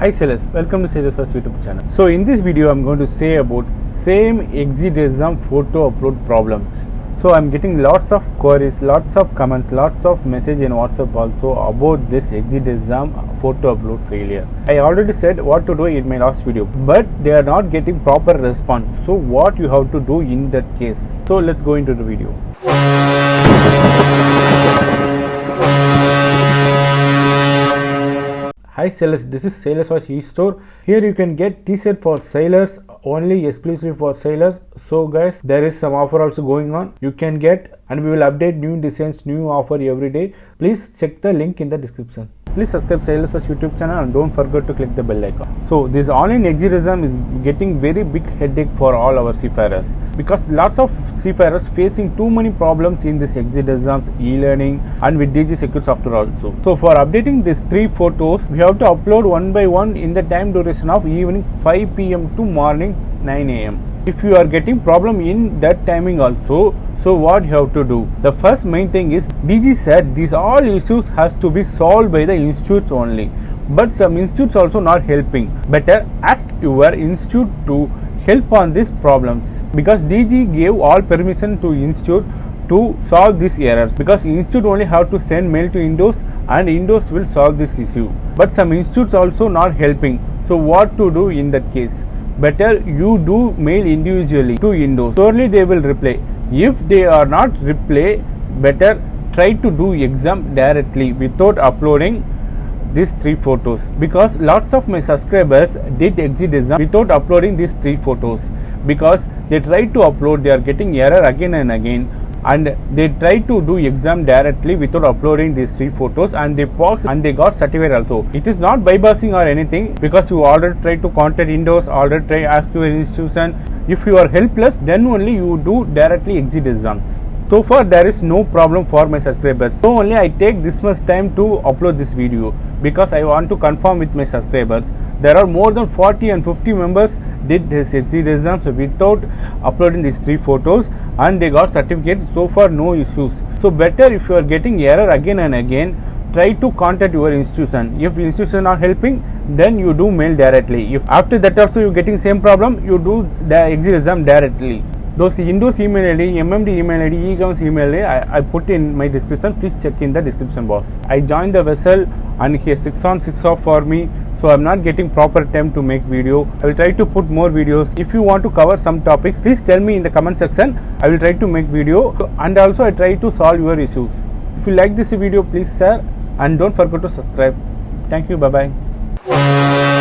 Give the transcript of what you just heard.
Hi sellers, welcome to Sellers First YouTube channel. So in this video I'm going to say about same exit exam photo upload problems. So I'm getting lots of queries, lots of comments, lots of message in WhatsApp also about this exit exam photo upload failure. I already said what to do in my last video, but they are not getting proper response. So what you have to do in that case? So let's go into the video. Hi sellers, this is Sailors Watch e-store. Here you can get t-shirt for sailors, only exclusively for sailors. So guys, there is some offer also going on. You can get, and we will update new designs, new offer every day. Please check the link in the description. Please subscribe Sailors Watch YouTube channel and don't forget to click the bell icon. So this online exit exam is getting very big headache for all our seafarers, because lots of seafarers facing too many problems in this exit exams, e-learning and with DG Secure software also. So for updating these 3 photos, we have to upload one by one in the time duration of evening 5 p.m. to morning 9 a.m. If you are getting problem in that timing also, so what you have to do? The first main thing is DG said these all issues has to be solved by the institutes only, but some institutes also not helping. Better ask your institute to help on these problems, because DG gave all permission to institute to solve these errors, because institute only have to send mail to Windows and Windows will solve this issue, but some institutes also not helping. So what to do in that case? Better you do mail individually to Windows. Surely they will reply. If they are not reply, better try to do exam directly without uploading these 3 photos, because lots of my subscribers did exit exam without uploading these 3 photos, because they try to upload, they are getting error again and again, and they try to do exam directly without uploading these 3 photos, and they passed and they got certificate also. It is not bypassing or anything, because you already try to contact Windows, already try ask your institution. If you are helpless, then only you do directly exit exams. So far there is no problem for my subscribers, so only I take this much time to upload this video, because I want to confirm with my subscribers. There are more than 40 and 50 members did this exit exams without uploading these 3 photos, and they got certificates. So far no issues. So better, if you are getting error again and again, try to contact your institution. If institution are helping, then you do mail directly. If after that also you getting same problem, you do the exit exam directly. Those Windows email ID, MMD email ID, eGovernance email ID, I put in my description. Please check in the description box. I joined the vessel and here 6 on 6 off for me, so I'm not getting proper time to make video. I will try to put more videos. If you want to cover some topics, please tell me in the comment section. I will try to make video, and also I try to solve your issues. If you like this video, please share and don't forget to subscribe. Thank you. Bye bye.